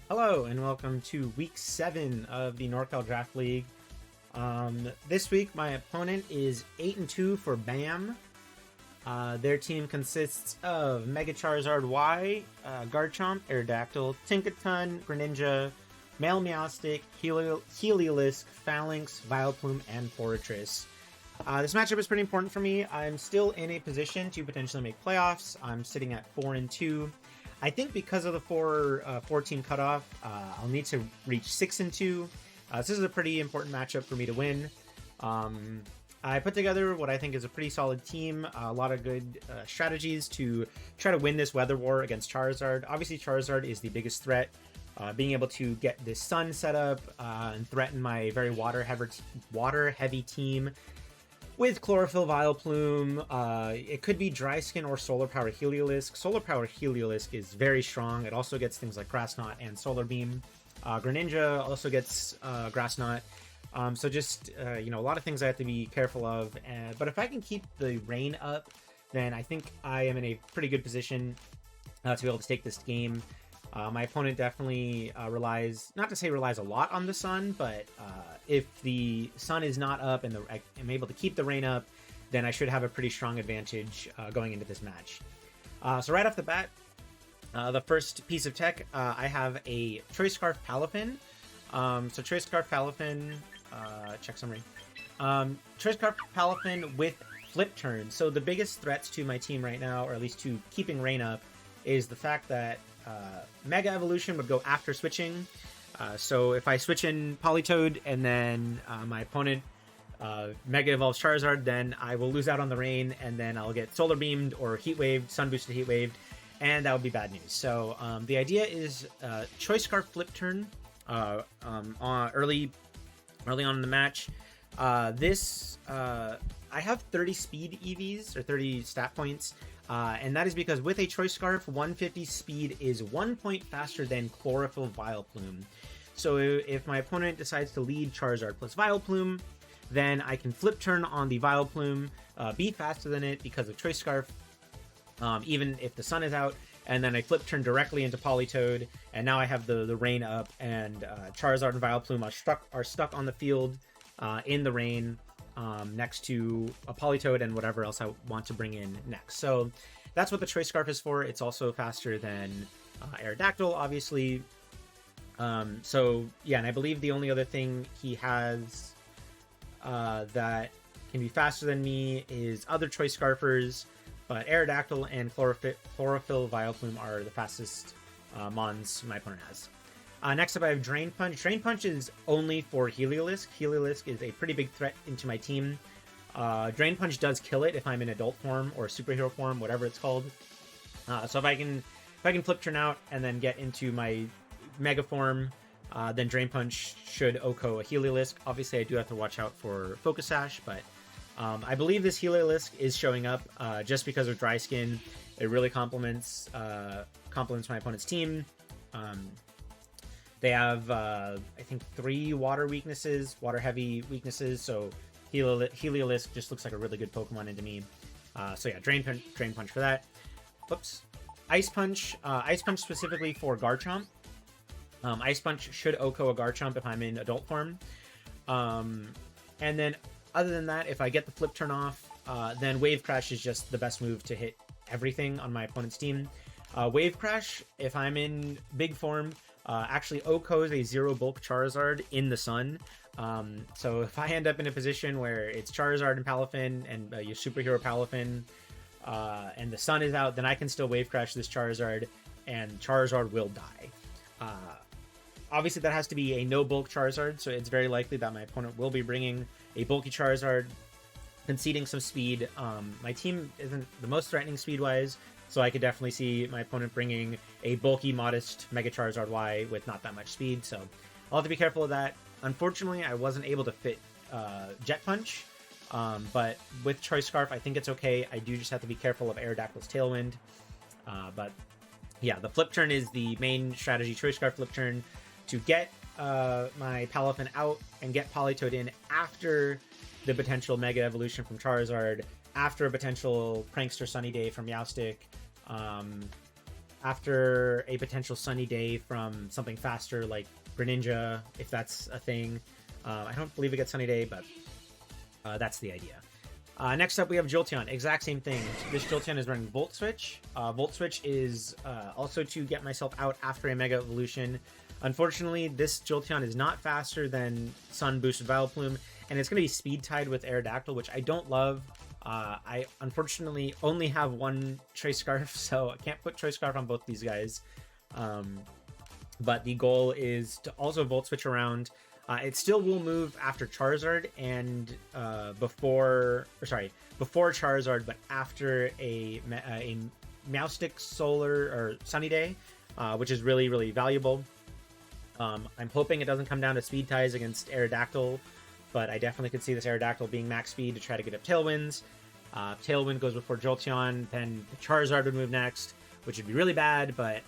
Hello and welcome to week 7 of the NorCal Draft League. This week my opponent is 8-2 for BAM. Their team consists of Mega Charizard Y, Garchomp, Aerodactyl, Tinkaton, Greninja, Male Meowstic, Heliolisk, Phalanx, Vileplume, and Forretress. This matchup is pretty important for me. I'm still in a position to potentially make playoffs. I'm sitting at 4-2. I think because of the 4-team cutoff, I'll need to reach 6-2. This is a pretty important matchup for me to win. I put together what I think is a pretty solid team, a lot of good strategies to try to win this weather war against Charizard. Obviously, Charizard is the biggest threat. Being able to get this sun set up and threaten my very water-heavy team with Chlorophyll, Vileplume. It could be Dry Skin or Solar Power Heliolisk. Solar Power Heliolisk is very strong. It also gets things like Grass Knot and Solar Beam. Greninja also gets Grass Knot. So just, a lot of things I have to be careful of. But if I can keep the rain up, then I think I am in a pretty good position to be able to take this game. My opponent definitely relies, not to say relies a lot on the sun, but if the sun is not up and I'm able to keep the rain up, then I should have a pretty strong advantage going into this match. So right off the bat, the first piece of tech, I have a Choice Scarf Palafin. So Choice Scarf Palafin, check summary. Choice Scarf Palafin with Flip Turn. So the biggest threats to my team right now, or at least to keeping rain up, is the fact that Mega Evolution would go after switching. So if I switch in Politoed and then my opponent Mega Evolves Charizard, then I will lose out on the rain, and then I'll get Solar Beamed or Heat Waved, Sun Boosted Heat Waved, and that would be bad news. So the idea is Choice Scarf Flip Turn early on in the match. I have 30 speed EVs, or 30 stat points. And that is because with a Choice Scarf, 150 speed is 1 point faster than Chlorophyll Vileplume. So if my opponent decides to lead Charizard plus Vileplume, then I can Flip Turn on the Vileplume, be faster than it because of Choice Scarf, even if the sun is out, and then I Flip Turn directly into Politoed, and now I have the rain up, and Charizard and Vileplume are stuck on the field in the rain, next to a Politoed and whatever else I want to bring in next. So that's what the Choice Scarf is for. It's also faster than Aerodactyl, obviously. So yeah, and I believe the only other thing he has that can be faster than me is other Choice Scarfers, but Aerodactyl and Chlorophyll Vileplume are the fastest mons my opponent has. Next up, I have Drain Punch. Drain Punch is only for Heliolisk. Heliolisk is a pretty big threat into my team. Drain Punch does kill it if I'm in adult form or superhero form, whatever it's called. So if I can Flip Turn out and then get into my Mega form, then Drain Punch should OHKO a Heliolisk. Obviously, I do have to watch out for Focus Sash, but I believe this Heliolisk is showing up just because of Dry Skin. It really complements my opponent's team. They have, I think, 3 water heavy weaknesses, so Heliolisk just looks like a really good Pokemon into me. So yeah, Drain Punch for that. Whoops. Ice Punch specifically for Garchomp. Ice Punch should OHKO a Garchomp if I'm in adult form. And then, other than that, if I get the Flip Turn off, then Wave Crash is just the best move to hit everything on my opponent's team. Wave Crash, if I'm in big form, actually OHKOs a 0 bulk Charizard in the sun. So if I end up in a position where it's Charizard and Palafin and your superhero Palafin, and the sun is out, then I can still Wave Crash this Charizard, and Charizard will die. Obviously, that has to be a no bulk Charizard, so it's very likely that my opponent will be bringing a bulky Charizard, conceding some speed. My team isn't the most threatening speed-wise, so I could definitely see my opponent bringing a bulky, modest Mega Charizard Y with not that much speed, so I'll have to be careful of that. Unfortunately, I wasn't able to fit Jet Punch, but with Choice Scarf, I think it's okay. I do just have to be careful of Aerodactyl's Tailwind. But yeah, the Flip Turn is the main strategy. Choice Scarf Flip Turn to get my Palafin out and get Politoed in after the potential Mega Evolution from Charizard, after a potential Prankster Sunny Day from Meowstic, after a potential sunny day from something faster like Greninja, if that's a thing. I don't believe it gets sunny day, but that's the idea. Next up, we have Jolteon. Exact same thing. This Jolteon is running Volt Switch. Volt Switch is also to get myself out after a Mega Evolution. Unfortunately, this Jolteon is not faster than Sun Boosted Vileplume, and it's going to be speed tied with Aerodactyl, which I don't love. I unfortunately only have one Choice Scarf, so I can't put Choice Scarf on both these guys. But the goal is to also Volt Switch around. It still will move after Charizard and before Charizard, but after a Meowstic Solar or Sunny Day, which is really, really valuable. I'm hoping it doesn't come down to speed ties against Aerodactyl, but I definitely could see this Aerodactyl being max speed to try to get up Tailwinds. Tailwind goes before Jolteon, then Charizard would move next, which would be really bad, but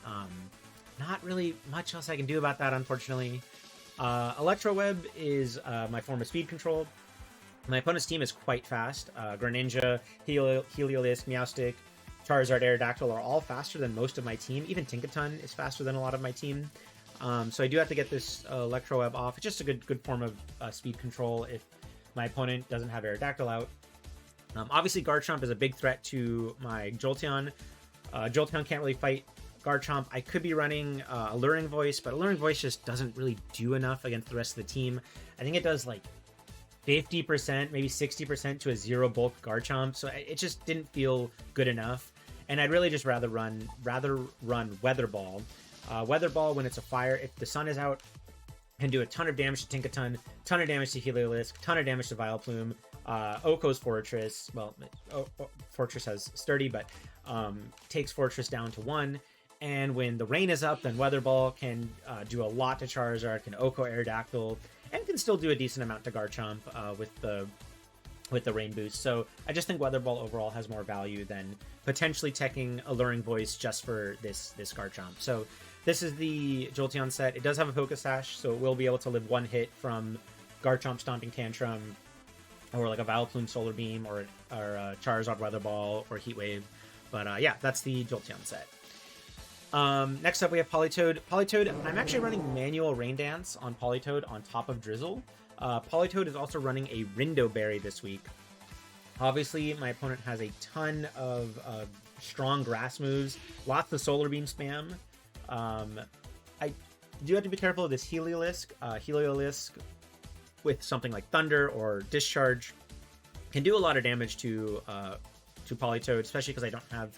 not really much else I can do about that, unfortunately. Electro Web is my form of speed control. My opponent's team is quite fast. Greninja, Heliolisk, Meowstic, Charizard, Aerodactyl are all faster than most of my team. Even Tinkaton is faster than a lot of my team. So I do have to get this Electro Web off. It's just a good form of speed control if my opponent doesn't have Aerodactyl out. Obviously, Garchomp is a big threat to my Jolteon. Jolteon can't really fight Garchomp. I could be running Alluring Voice, but Alluring Voice just doesn't really do enough against the rest of the team. I think it does like 50%, maybe 60% to a 0 bulk Garchomp, so it just didn't feel good enough. And I'd really just rather run Weather Ball. Weather Ball, when it's a fire, if the sun is out, can do a ton of damage to Tinkaton, ton of damage to Heliolisk, ton of damage to Vileplume. Oko's Fortress, well, Fortress has Sturdy, but takes Fortress down to 1. And when the rain is up, then Weather Ball can do a lot to Charizard, can Oko Aerodactyl, and can still do a decent amount to Garchomp with the rain boost. So I just think Weather Ball overall has more value than potentially teching Alluring Voice just for this Garchomp. So this is the Jolteon set. It does have a Focus Sash, so it will be able to live one hit from Garchomp Stomping Tantrum, or like a Vileplume Solar Beam, or Charizard Weather Ball, or Heat Wave. But yeah, that's the Jolteon set. Next up we have Politoed. Politoed, I'm actually running manual Rain Dance on Politoed on top of Drizzle. Politoed is also running a Rindo Berry this week. Obviously, my opponent has a ton of strong grass moves, lots of Solar Beam spam. I do have to be careful of this Heliolisk. Heliolisk with something like Thunder or Discharge can do a lot of damage to Politoed, especially because I'm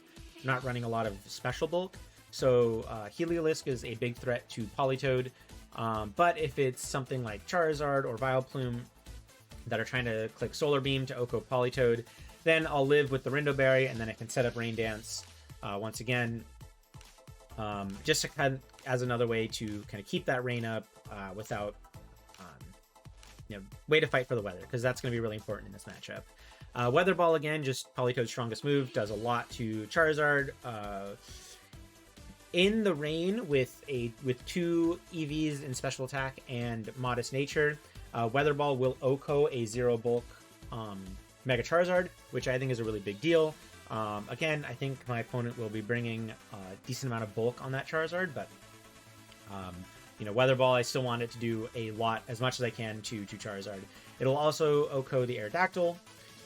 not running a lot of special bulk. So Heliolisk is a big threat to Politoed, but if it's something like Charizard or Vileplume that are trying to click Solar Beam to Oko Politoed, then I'll live with the Rindo Berry, and then I can set up Rain Dance once again, just to as another way to kind of keep that rain up without, way to fight for the weather, because that's going to be really important in this matchup. Weather Ball, again, just Politoed's strongest move, does a lot to Charizard. In the rain with 2 EVs in Special Attack and Modest Nature, Weather Ball will Oko a 0 bulk Mega Charizard, which I think is a really big deal. Again, I think my opponent will be bringing a decent amount of bulk on that Charizard, but Weather Ball, I still want it to do a lot, as much as I can to Charizard. It'll also Oko the Aerodactyl.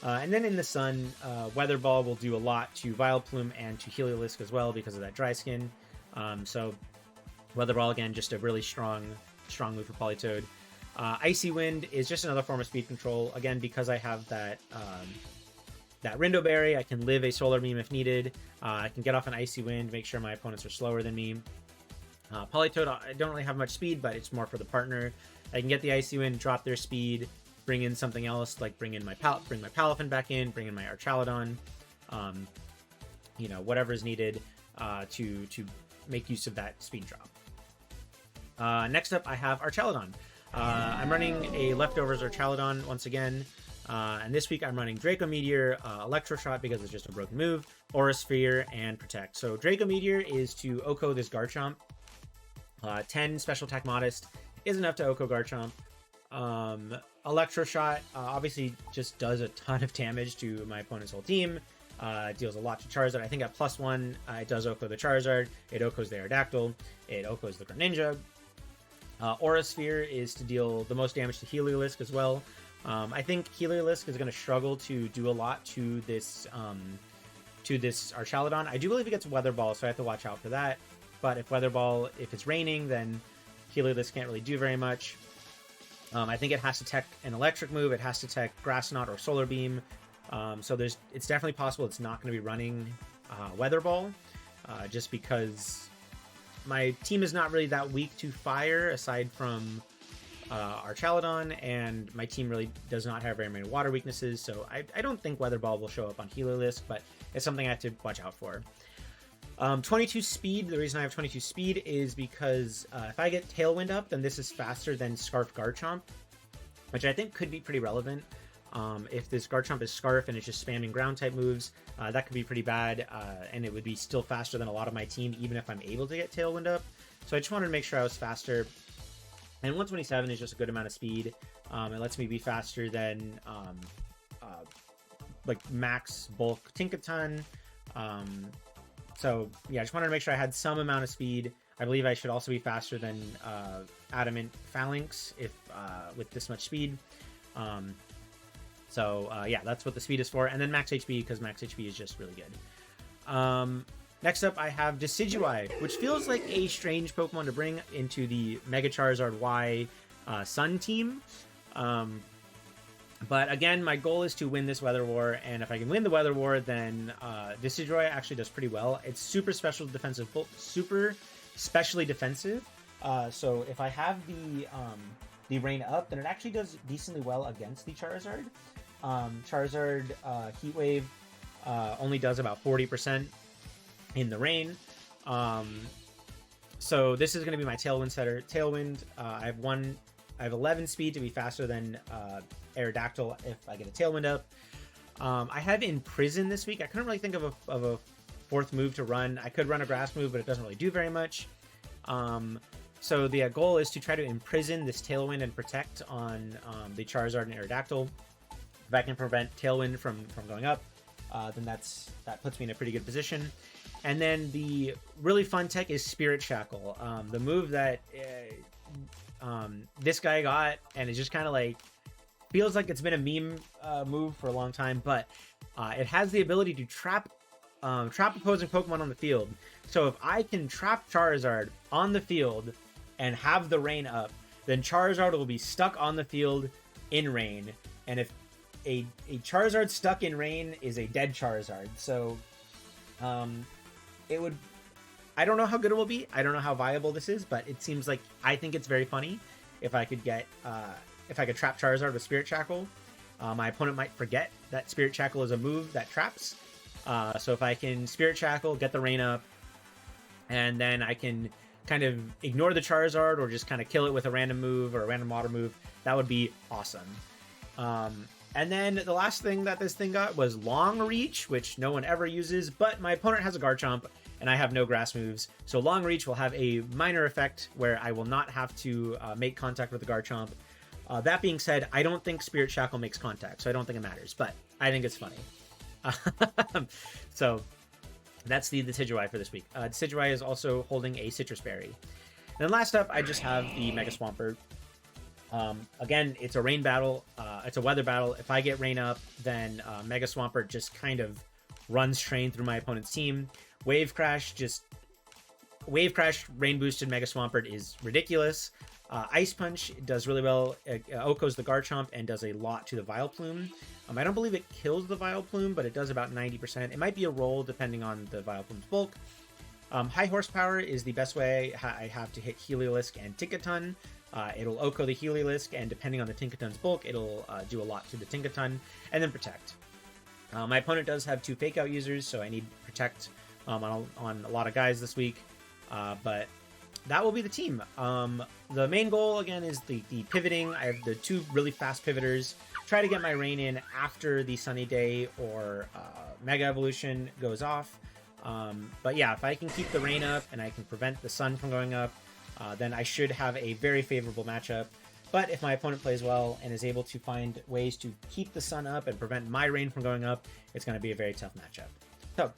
And then in the sun, Weather Ball will do a lot to Vileplume and to Heliolisk as well because of that dry skin. So Weather Ball, again, just a really strong move for Politoed. Icy Wind is just another form of speed control. Again, because I have that Rindo Berry, I can live a Solar Beam if needed. I can get off an Icy Wind, make sure my opponents are slower than me. Politoed, I don't really have much speed, but it's more for the partner. I can get the Icy Wind, drop their speed, bring in something else, like bring my Palafin back in, bring in my Archaludon, whatever is needed to make use of that speed drop. Next up, I have Archaludon. I'm running a Leftovers Archaludon once again, and this week I'm running Draco Meteor, Electro Shot because it's just a broken move, Aura Sphere, and Protect. So Draco Meteor is to Oko this Garchomp. 10 Special Attack Modest is enough to Oko Garchomp. Electro Shot obviously just does a ton of damage to my opponent's whole team. Deals a lot to Charizard. I think at +1, it does Oko the Charizard. It Okos the Aerodactyl. It Okos the Greninja. Aura Sphere is to deal the most damage to Heliolisk as well. I think Heliolisk is going to struggle to do a lot to this Archaladon. I do believe it gets Weather Ball, so I have to watch out for that. But if Weather Ball, if it's raining, then Heliolisk can't really do very much. I think it has to tech an electric move. It has to tech Grass Knot or Solar Beam. So it's definitely possible it's not going to be running Weather Ball, just because my team is not really that weak to fire, aside from Archaladon, and my team really does not have very many water weaknesses, so I don't think Weather Ball will show up on Heliolisk, but it's something I have to watch out for. 22 speed, the reason I have 22 speed is because if I get Tailwind up, then this is faster than Scarf Garchomp, which I think could be pretty relevant. If this Garchomp is Scarf and it's just spamming ground type moves, that could be pretty bad, and it would be still faster than a lot of my team, even if I'm able to get Tailwind up. So I just wanted to make sure I was faster. And 127 is just a good amount of speed. It lets me be faster than like max bulk Tinkaton. So yeah, I just wanted to make sure I had some amount of speed. I believe I should also be faster than Adamant Phalanx if with this much speed. Yeah, that's what the speed is for. And then max HP, because max HP is just really good. Next up, I have Decidueye, which feels like a strange Pokemon to bring into the Mega Charizard Y Sun team. But again, my goal is to win this Weather War, and if I can win the Weather War, then Decidueye actually does pretty well. It's super specially defensive. So if I have the Rain up, then it actually does decently well against the Charizard. Charizard Heat Wave only does about 40% in the rain. So this is going to be my Tailwind setter. Tailwind, I have 11 speed to be faster than Aerodactyl if I get a Tailwind up. I have Imprison this week. I couldn't really think of a fourth move to run. I could run a grass move, but it doesn't really do very much. So the goal is to try to Imprison this Tailwind and Protect on the Charizard and Aerodactyl. If I can prevent Tailwind from going up, then that puts me in a pretty good position. And then the really fun tech is Spirit Shackle. The move that this guy got, and it just kind of like feels like it's been a meme move for a long time, but it has the ability to trap opposing Pokemon on the field. So if I can trap Charizard on the field and have the rain up, then Charizard will be stuck on the field in rain. And if a Charizard stuck in rain is a dead Charizard. So it would, I don't know how good it will be. I don't know how viable this is, but it seems like, I think it's very funny if I could get, if I could trap Charizard with Spirit Shackle. My opponent might forget that Spirit Shackle is a move that traps. So if I can Spirit Shackle, get the rain up, and then I can kind of ignore the Charizard or just kind of kill it with a random move or a random water move, that would be awesome. And then the last thing that this thing got was Long Reach, which no one ever uses, but my opponent has a Garchomp, and I have no grass moves. So Long Reach will have a minor effect where I will not have to make contact with the Garchomp. That being said, I don't think Spirit Shackle makes contact, so I don't think it matters, but I think it's funny. So that's the Decidueye for this week. Decidueye is also holding a Citrus Berry. And then last up, I just have the Mega Swampert. Again, it's a rain battle. It's a weather battle. If I get rain up, then Mega Swampert just kind of runs train through my opponent's team. Wave Crash, rain boosted Mega Swampert is ridiculous. Ice Punch does really well. Oko's the Garchomp and does a lot to the Vileplume. I don't believe it kills the Vileplume, but it does about 90%. It might be a roll depending on the Vileplume's bulk. High Horsepower is the best way I have to hit Heliolisk and Tinkaton. It'll Oko the Heliolisk, and depending on the Tinkaton's bulk, it'll do a lot to the Tinkaton. And then Protect. My opponent does have 2 Fake Out users, so I need Protect on a lot of guys this week. But that will be the team. The main goal, again, is the pivoting. I have the 2 really fast pivoters. Try to get my rain in after the Sunny Day or Mega Evolution goes off. But yeah, if I can keep the rain up and I can prevent the sun from going up, then I should have a very favorable matchup. But if my opponent plays well and is able to find ways to keep the sun up and prevent my rain from going up, it's going to be a very tough matchup. So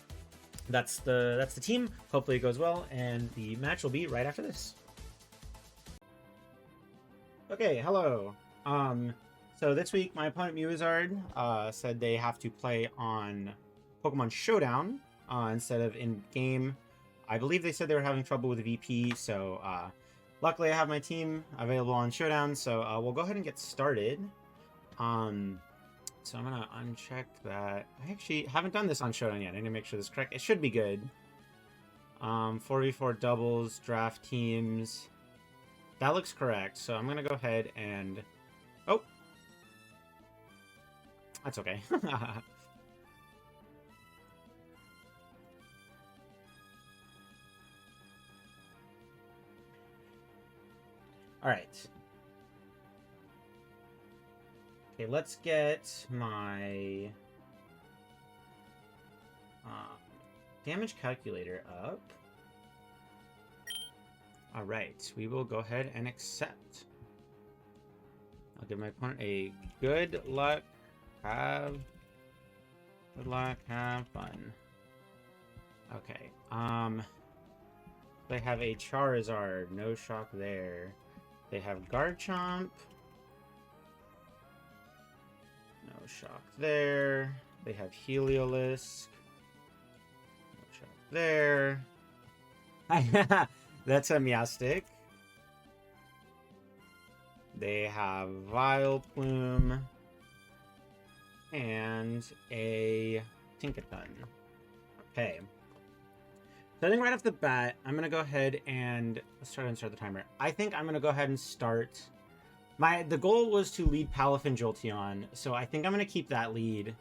that's the team. Hopefully it goes well, and the match will be right after this. Okay, hello. So this week my opponent Muizard said they have to play on Pokemon Showdown instead of in game. I believe they said they were having trouble with VP, so luckily I have my team available on Showdown, so we'll go ahead and get started. So I'm gonna uncheck that. I actually haven't done this on Showdown yet. I need to make sure this is correct. It should be good. 4v4 doubles, draft teams. That looks correct, so I'm gonna go ahead and... Oh! That's okay. Alright. Okay, let's get my damage calculator up. Alright, we will go ahead and accept. I'll give my opponent a good luck, have fun. Okay, they have a Charizard, no shock there. They have Garchomp. No shock there. They have Heliolisk. No shock there. That's a Meowstic. They have Vileplume. And a Tinkaton. Okay. So I think right off the bat, I'm going to go ahead and... Let's try to start the timer. I think I'm going to go ahead and start... The goal was to lead Palafin Jolteon, so I think I'm going to keep that lead.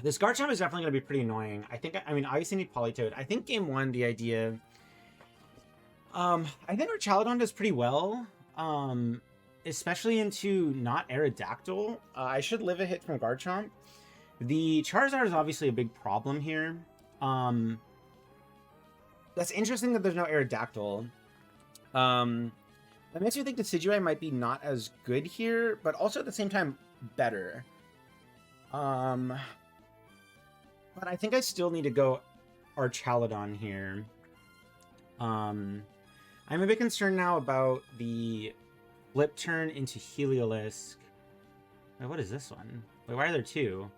This Garchomp is definitely going to be pretty annoying. I mean, obviously need Politoed. I think game one, the idea... I think our Chaladon does pretty well. Especially into not Aerodactyl. I should live a hit from Garchomp. The Charizard is obviously a big problem here. That's interesting that there's no Aerodactyl. That makes me think Decidueye might be not as good here, but also at the same time better. But I think I still need to go Archaladon here. I'm a bit concerned now about the flip turn into Heliolisk. Wait, what is this one? Wait, why are there two?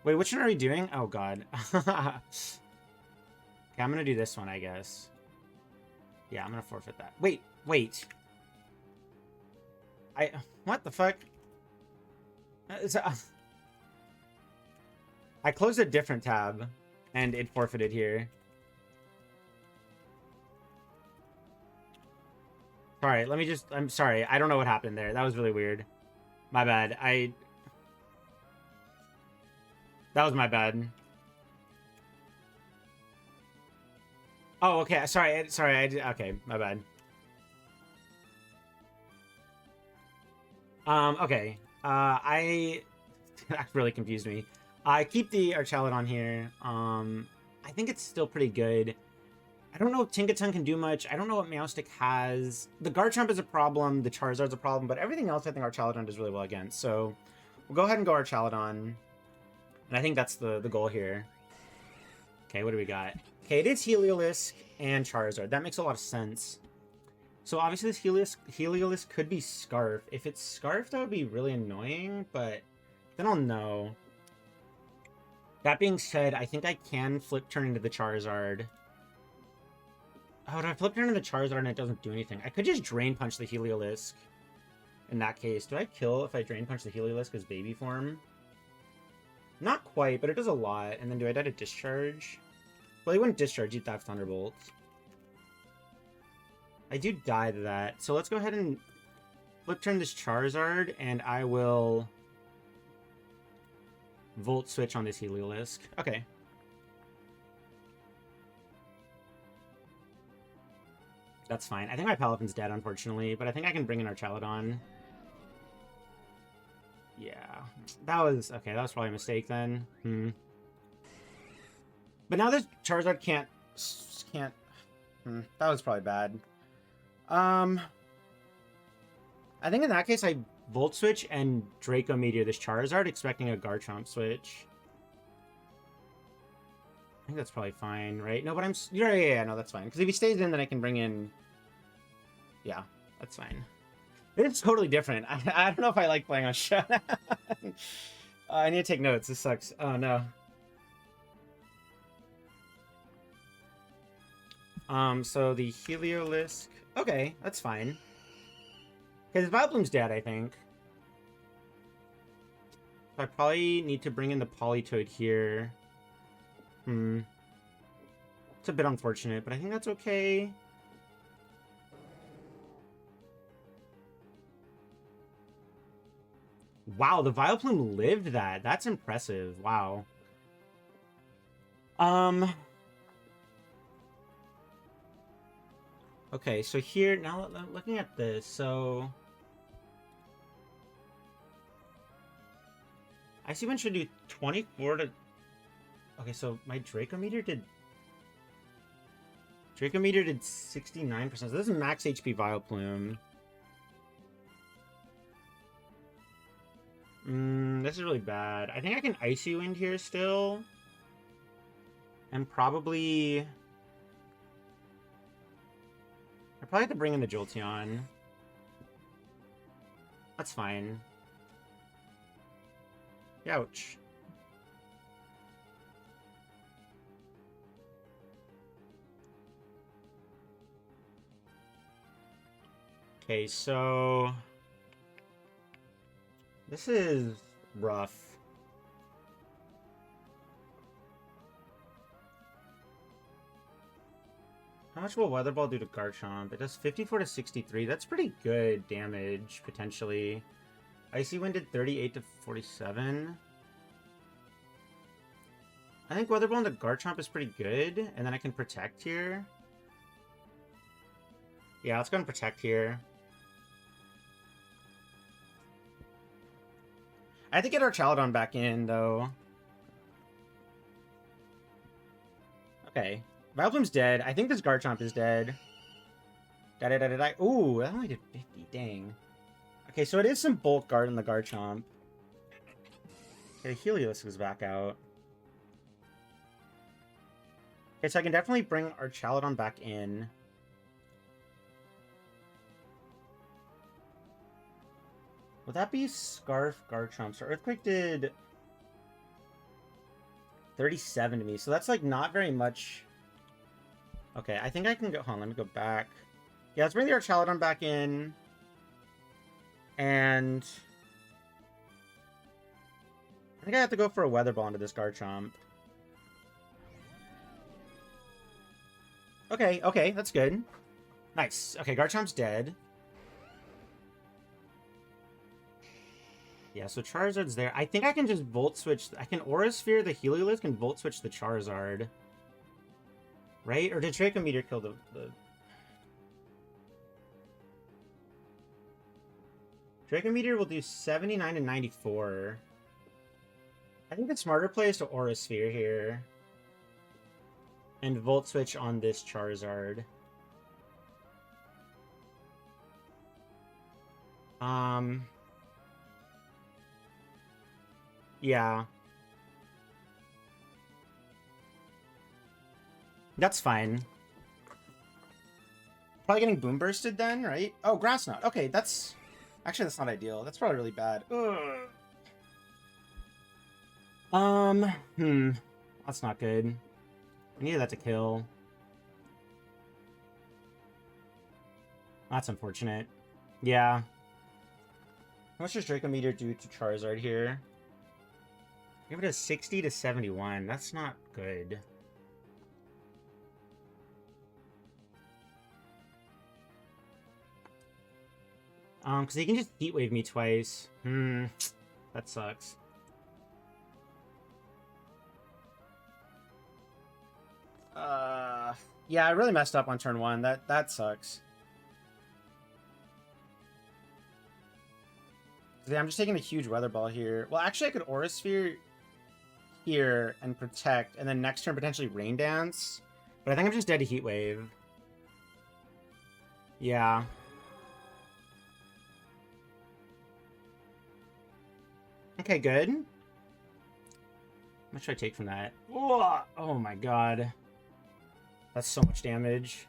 Wait, which one are we doing? Oh, God. Okay, I'm going to do this one, I guess. Yeah, I'm going to forfeit that. Wait. What the fuck? I closed a different tab, and it forfeited here. Sorry, let me just... I'm sorry. I don't know what happened there. That was really weird. My bad. That was my bad. Oh, okay. Sorry. Okay, my bad. Okay. That really confused me. I keep the Archaladon here. I think it's still pretty good. I don't know if Tinkaton can do much. I don't know what Meowstic has. The Garchomp is a problem. The Charizard's a problem. But everything else I think Archaladon does really well against. So we'll go ahead and go Archaladon. And I think that's the goal here. Okay, what do we got? Okay, it is Heliolisk and Charizard. That makes a lot of sense. So obviously this Heliolisk could be Scarf. If it's Scarf, that would be really annoying. But then I'll know. That being said, I think I can flip turn into the Charizard. Oh, do I flip turn into the Charizard and it doesn't do anything? I could just Drain Punch the Heliolisk. In that case, do I kill if I Drain Punch the Heliolisk as baby form? Not quite, but it does a lot. And then do I die to Discharge? Well, he wouldn't Discharge, he'd have Thunderbolt. I do die to that. So let's go ahead and flip turn this Charizard, and I will Volt Switch on this Heliolisk. Okay. That's fine. I think my Palafin's dead, unfortunately, but I think I can bring in Archaladon. Yeah. That was... Okay, that was probably a mistake then. But now this Charizard can't... That was probably bad. I think in that case, I Volt Switch and Draco Meteor this Charizard, expecting a Garchomp switch. I think that's probably fine, right? No, but yeah, no, that's fine. Because if he stays in, then I can bring in... Yeah, that's fine. It's totally different. I don't know if I like playing on shut. I need to take notes. This sucks. Oh, no. So the Heliolisk... Okay, that's fine. Because Vileplume's dead, I think. So I probably need to bring in the Politoed here. It's a bit unfortunate, but I think that's okay. Wow, the Vileplume lived that. That's impressive. Wow. Okay, so here, now looking at this, so... Icy Wind should do 24 to... Okay, so my Draco Meteor did 69%. So this is max HP Vileplume. This is really bad. I think I can Icy Wind here still. And probably... I probably have to bring in the Jolteon. That's fine. Ouch. Okay, so... This is rough. How much will Weather Ball do to Garchomp? It does 54 to 63. That's pretty good damage, potentially. Icy Wind did 38 to 47. I think Weather Ball into Garchomp is pretty good, and then I can Protect here. Yeah, let's go and Protect here. I have to get our Chaladon back in, though. Okay. Vileplume's dead. I think this Garchomp is dead. Da-da-da-da-da. Ooh, that only did 50. Dang. Okay, so it is some Bulk Guard in the Garchomp. Okay, Heliolisk is back out. Okay, so I can definitely bring our Chaladon back in. Would that be Scarf Garchomp? So Earthquake did 37 to me, so that's like not very much. Okay, I think I can go... Hold on, let me go back. Yeah, let's bring the Archaladon back in. And... I think I have to go for a Weather Ball into this Garchomp. Okay, okay, that's good. Nice. Okay, Garchomp's dead. Yeah, so Charizard's there. I think I can just Volt Switch... I can Aura Sphere the Heliolisk and Volt Switch the Charizard. Right? Or did Draco Meteor kill the... Draco Meteor will do 79 and 94. I think the smarter play is to Aura Sphere here. And Volt Switch on this Charizard. Yeah. That's fine. Probably getting Boom Bursted then, right? Oh, Grass Knot. Okay, that's... Actually, that's not ideal. That's probably really bad. Ugh. That's not good. I needed that to kill. That's unfortunate. Yeah. How much does Draco Meteor do to Charizard here? Give it a 60 to 71. That's not good. Because he can just Heat Wave me twice. That sucks. Yeah, I really messed up on turn 1. That sucks. Yeah, I'm just taking a huge Weather Ball here. Well, actually, I could Aura Sphere here and Protect, and then next turn potentially Rain Dance. But I think I'm just dead to Heat Wave. Yeah. Okay, good. How much should I take from that? Oh my god. That's so much damage.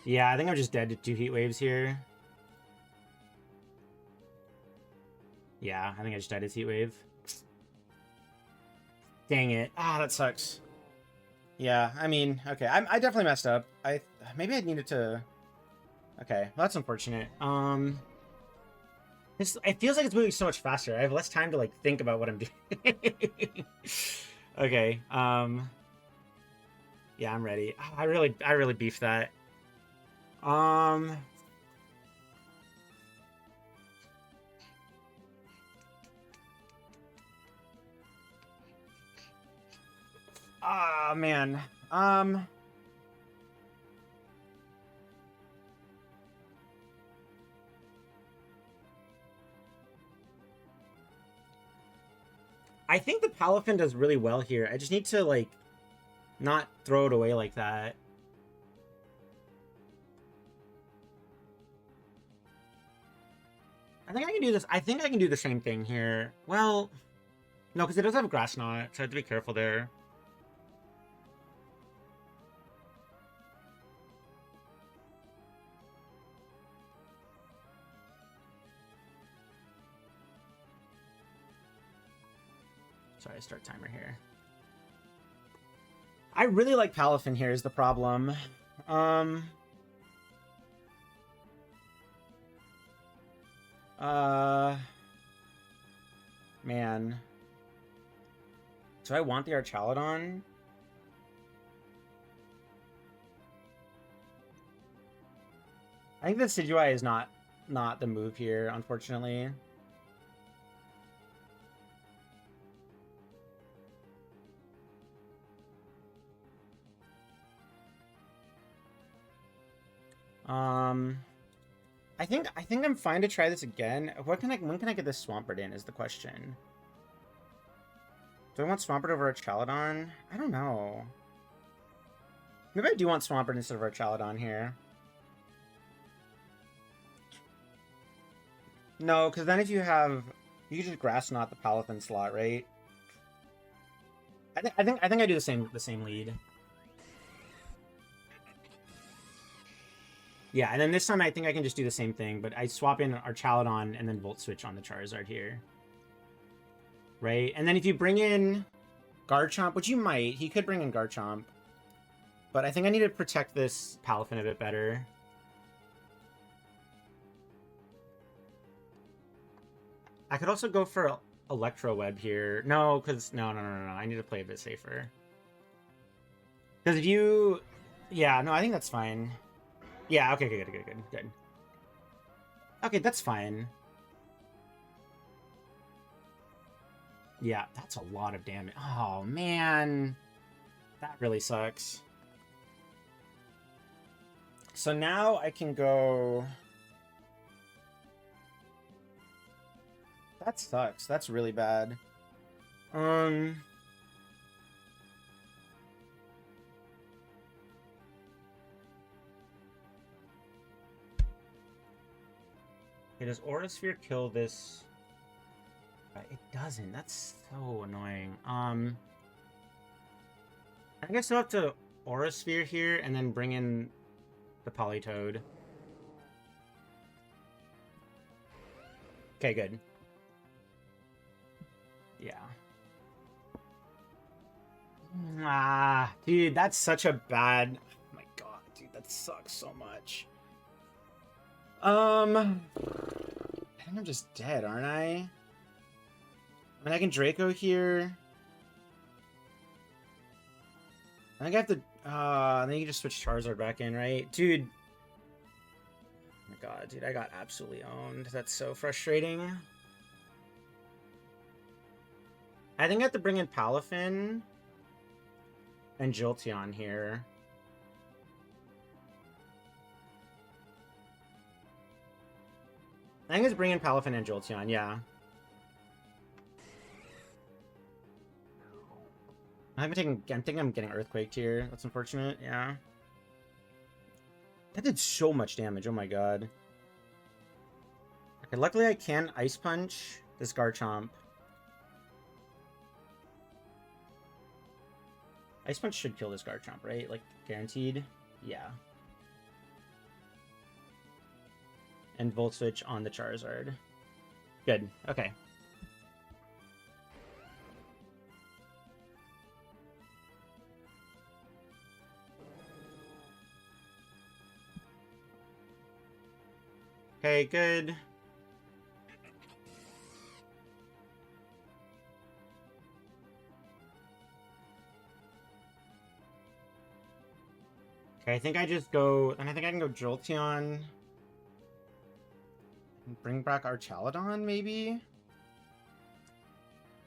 Yeah, I think I'm just dead to 2 heat waves here. Yeah, I think I just died to heat wave. Dang it. Ah, that sucks. Yeah, I mean, okay. I definitely messed up. Maybe I needed to... Okay, well, that's unfortunate. It feels like it's moving so much faster. I have less time to, like, think about what I'm doing. Okay, yeah, I'm ready. Oh, I really beefed that. Um... Ah, man. I think the Palafin does really well here. I just need to, like, not throw it away like that. I think I can do this. I think I can do the same thing here. Well, no, because it does have a Grass Knot, so I have to be careful there. Sorry, start timer here. I really like Palafin here is the problem. Man. Do I want the Archaludon? I think the Decidueye is not the move here, unfortunately. I think I'm fine to try this again. When can I get this Swampert in is the question. Do I want Swampert over Archaludon? I don't know. Maybe I do want Swampert instead of Archaludon here. No, because then if you have... You can just Grass Knot the Palafin slot, right? I think I do the same lead. Yeah, and then this time I think I can just do the same thing, but I swap in Archaludon and then Volt Switch on the Charizard here. Right? And then if you bring in Garchomp, which you might, he could bring in Garchomp. But I think I need to protect this Palafin a bit better. I could also go for Electro Web here. No, because... No. I need to play a bit safer. Because if you... Yeah, no, I think that's fine. Yeah, okay, good. Okay, that's fine. Yeah, that's a lot of damage. Oh, man. That really sucks. So now I can go... That sucks. That's really bad. Okay, does Aura Sphere kill this? It doesn't. That's so annoying. I guess I'll have to Aura Sphere here and then bring in the Politoed. Okay, good. Yeah. Ah, dude, that's such a bad... Oh my god, dude, that sucks so much. I think I'm just dead, aren't I? I mean, I can Draco here. I think I have to... then you can just switch Charizard back in, right? Dude. Oh my god, dude, I got absolutely owned. That's so frustrating. I think I have to bring in Palafin and Jolteon here. I think it's bringing Palafin and Jolteon, yeah. I'm thinking I'm getting Earthquaked here. That's unfortunate, yeah. That did so much damage. Oh my god. Okay, luckily I can Ice Punch this Garchomp. Ice Punch should kill this Garchomp, right? Like, guaranteed? Yeah. And Volt Switch on the Charizard. Good. Okay. Okay, good. Okay, I think I just go... And I think I can go Jolteon. And bring back Archaladon, maybe?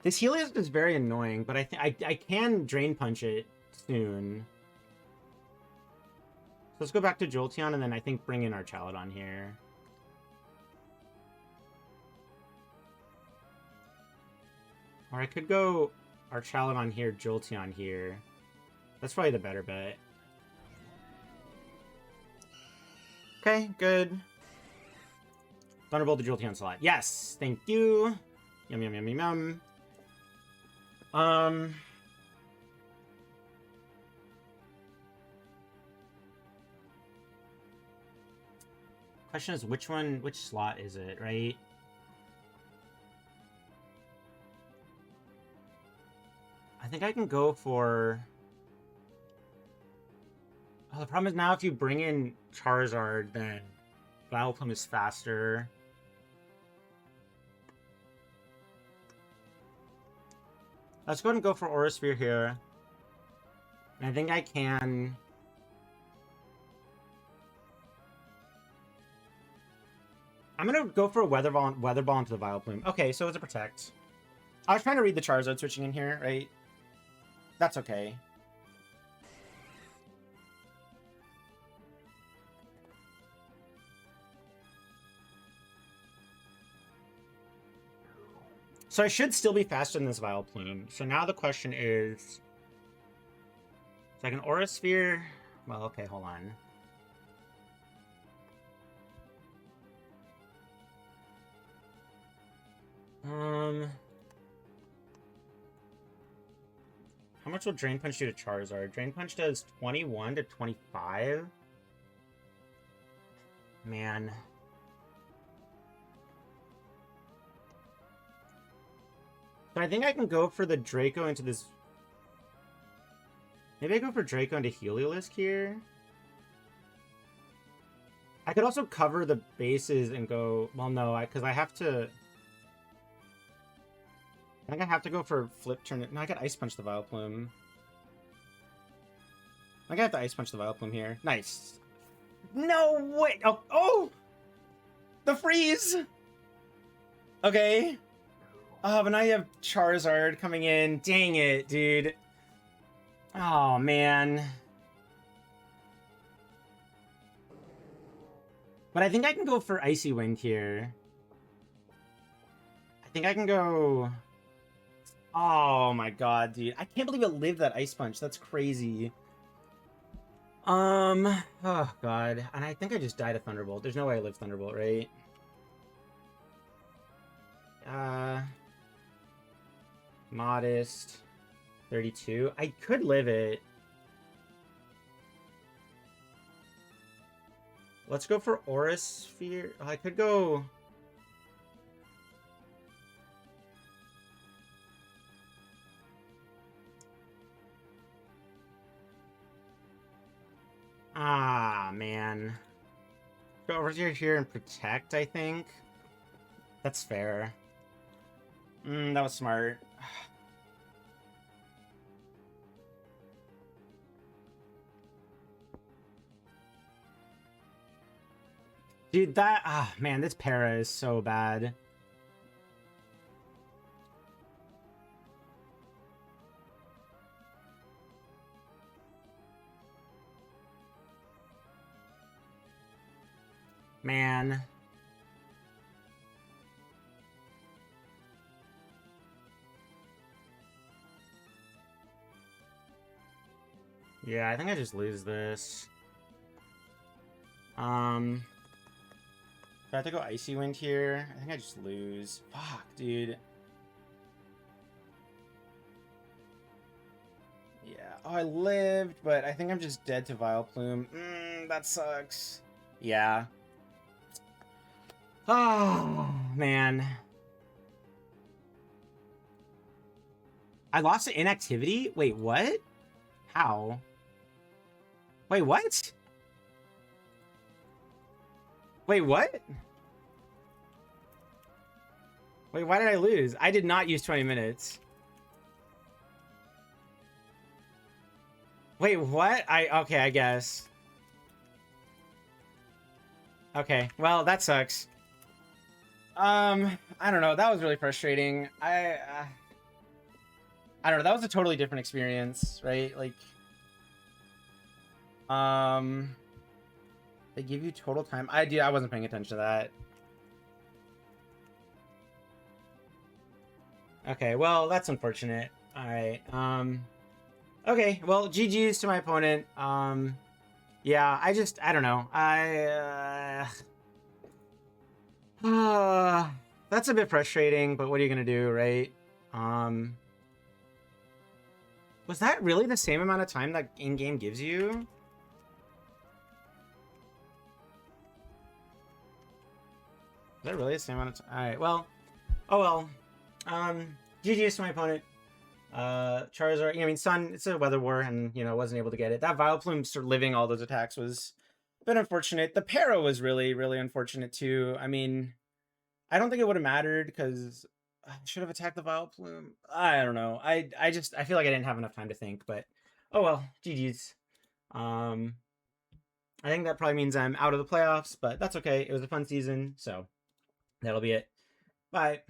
This Helios is very annoying, but I can Drain Punch it soon. So let's go back to Jolteon, and then I think bring in Archaladon here. Or I could go Archaladon here, Jolteon here. That's probably the better bet. Okay, good. Thunderbolt the Jolteon slot. Yes, thank you. Yum, yum, yum, yum, yum. Question is which slot is it, right? I think I can go for... Oh, the problem is now if you bring in Charizard, then Vileplume is faster. Let's go ahead and go for Aura Sphere here. And I think I can... I'm gonna go for a Weather Ball into the Vileplume. Okay, so it's a Protect. I was trying to read the Charizard switching in here, right? That's okay. So I should still be faster than this Vileplume. So now the question is... So I can Aura Sphere... Well, okay, hold on. How much will Drain Punch do to Charizard? Drain Punch does 21 to 25? Man. So I think I can go for the Draco into this... Maybe I go for Draco into Heliolisk here? I could also cover the bases and go... Well, no, because I have to... I think I have to go for Flip Turn. No, I got Ice Punch the Vileplume. I think I have to Ice Punch the Vileplume here. Nice. No way! Oh! Oh! The freeze! Okay. Oh, but now you have Charizard coming in. Dang it, dude. Oh, man. But I think I can go for Icy Wind here. I think I can go... Oh my god, dude. I can't believe it lived that Ice Punch. That's crazy. Oh god. And I think I just died of Thunderbolt. There's no way I live Thunderbolt, right? Modest. 32. I could live it. Let's go for Aura Sphere. Oh, I could go... Ah, man. Go over here and Protect, I think. That's fair. That was smart. Dude, that... Ah, man, this para is so bad. Man. Yeah, I think I just lose this. If I have to go Icy Wind here, I think I just lose. Fuck, dude. Yeah. Oh, I lived, but I think I'm just dead to Vileplume. That sucks. Yeah. Oh, man. I lost to inactivity? Wait, what? How? Wait, what? Wait, what? Wait, why did I lose? I did not use 20 minutes. Wait, what? Okay, I guess. Okay, well, that sucks. I don't know. That was really frustrating. I don't know. That was a totally different experience, right? Like, they give you total time. I wasn't paying attention to that. Okay, well, that's unfortunate. All right. Okay, well, GG's to my opponent. Yeah, I don't know. That's a bit frustrating, but what are you gonna do, right? Um, was that really the same amount of time that in-game gives you? Is that really the same amount of time? All right, well, oh well. GG's to my opponent. Charizard, I mean, Sun, it's a weather war, and, wasn't able to get it. That Vileplume sort of living all those attacks was a bit unfortunate. The Para was really, really unfortunate, too. I mean, I don't think it would have mattered, because I should have attacked the Vileplume. I don't know. I feel like I didn't have enough time to think, but, oh well, GG's. I think that probably means I'm out of the playoffs, but that's okay. It was a fun season, so that'll be it. Bye.